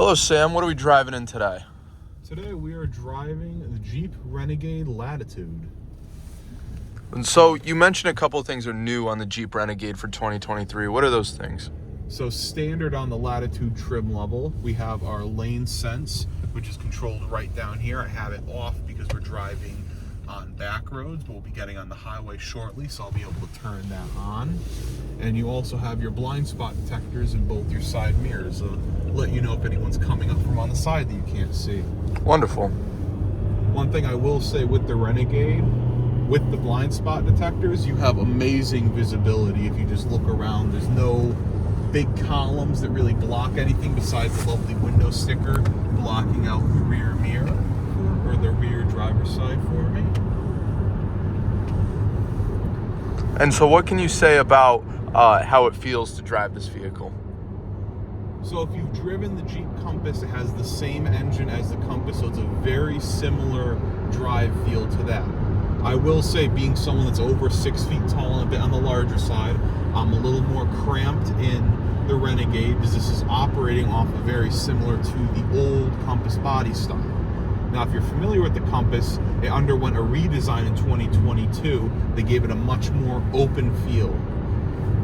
Hello, Sam. What are we driving in today? Today we are driving the Jeep Renegade Latitude. And so you mentioned a couple of things are new on the Jeep Renegade for 2023. What are those things? So standard on the Latitude trim level, we have our lane sense, which is controlled right down here. I have it off because we're driving on back roads, but we'll be getting on the highway shortly, so I'll be able to turn that on. And you also have your blind spot detectors in both your side mirrors, so let you know if anyone's coming up from on the side that you can't see. Wonderful. One thing I will say with the Renegade, with the blind spot detectors, you have amazing visibility. If you just look around, there's no big columns that really block anything besides the lovely window sticker blocking out the rear mirror or the rear driver's side for me. And so what can you say about how it feels to drive this vehicle? So if you've driven the Jeep Compass, it has the same engine as the Compass, so it's a very similar drive feel to that. I will say, being someone that's over 6 feet tall and a bit on the larger side, I'm a little more cramped in the Renegade because this is operating off of very similar to the old Compass body style. Now, if you're familiar with the Compass, it underwent a redesign in 2022. They gave it a much more open feel.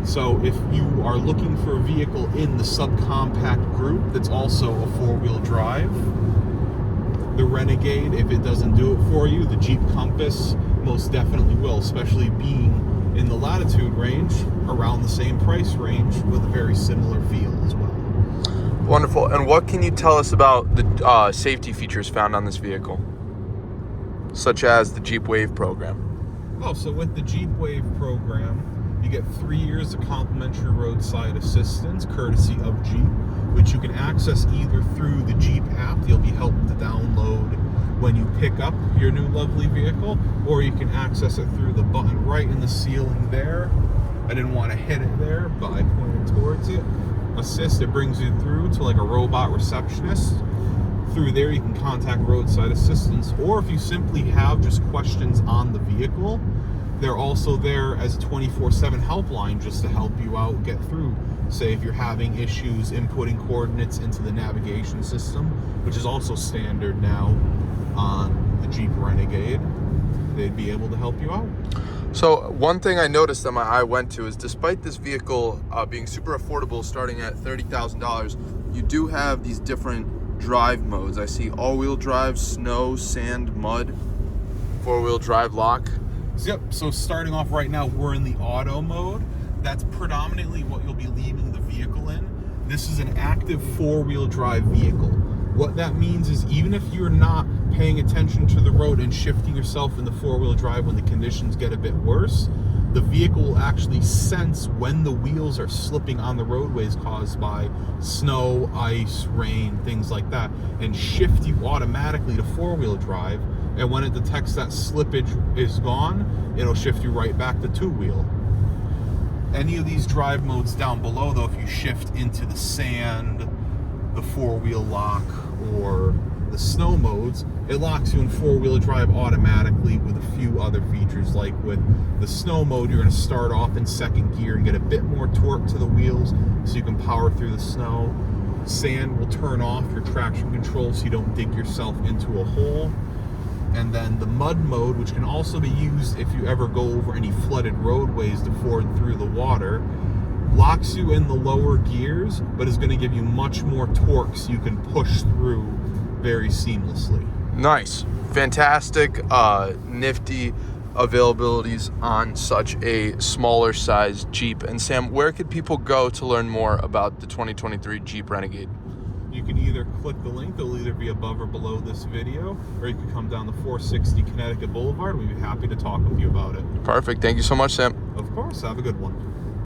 So if you are looking for a vehicle in the subcompact group that's also a four-wheel drive, the Renegade, if it doesn't do it for you, the Jeep Compass most definitely will, especially being in the Latitude range, around the same price range with a very similar feel as well. Wonderful. And what can you tell us about the safety features found on this vehicle, such as the Jeep Wave program? Oh, so with the Jeep Wave program, you get 3 years of complimentary roadside assistance, courtesy of Jeep, which you can access either through the Jeep app, you'll be helped to download when you pick up your new lovely vehicle, or you can access it through the button right in the ceiling there. I didn't want to hit it there, but I pointed towards it. Assist, it brings you through to like a robot receptionist. Through there you can contact roadside assistance, or if you simply have just questions on the vehicle, they're also there as a 24/7 helpline just to help you out get through. Say if you're having issues inputting coordinates into the navigation system, which is also standard now on the Jeep Renegade, they'd be able to help you out. So one thing I noticed that my eye went to is, despite this vehicle being super affordable, starting at $30,000, you do have these different drive modes. I see all-wheel drive, snow, sand, mud, four-wheel drive lock. Yep, so starting off right now, we're in the auto mode. That's predominantly what you'll be leaving the vehicle in. This is an active four-wheel drive vehicle. What that means is, even if you're not paying attention to the road and shifting yourself in the four-wheel drive when the conditions get a bit worse, the vehicle will actually sense when the wheels are slipping on the roadways caused by snow, ice, rain, things like that, and shift you automatically to four-wheel drive. And when it detects that slippage is gone, it'll shift you right back to two-wheel. Any of these drive modes down below, though, if you shift into the sand, the four-wheel lock, or the snow modes, it locks you in four-wheel drive automatically with a few other features. Like with the snow mode, you're going to start off in second gear and get a bit more torque to the wheels so you can power through the snow. Sand will turn off your traction control so you don't dig yourself into a hole. And then the mud mode, which can also be used if you ever go over any flooded roadways to ford through the water, locks you in the lower gears, but is going to give you much more torque so you can push through very seamlessly. Nice. Fantastic, nifty availabilities on such a smaller size Jeep. And Sam, where could people go to learn more about the 2023 Jeep Renegade? You can either click the link, it'll either be above or below this video, or you can come down the 460 Connecticut Boulevard. We'd be happy to talk with you about it. Perfect. Thank you so much, Sam. Of course. Have a good one.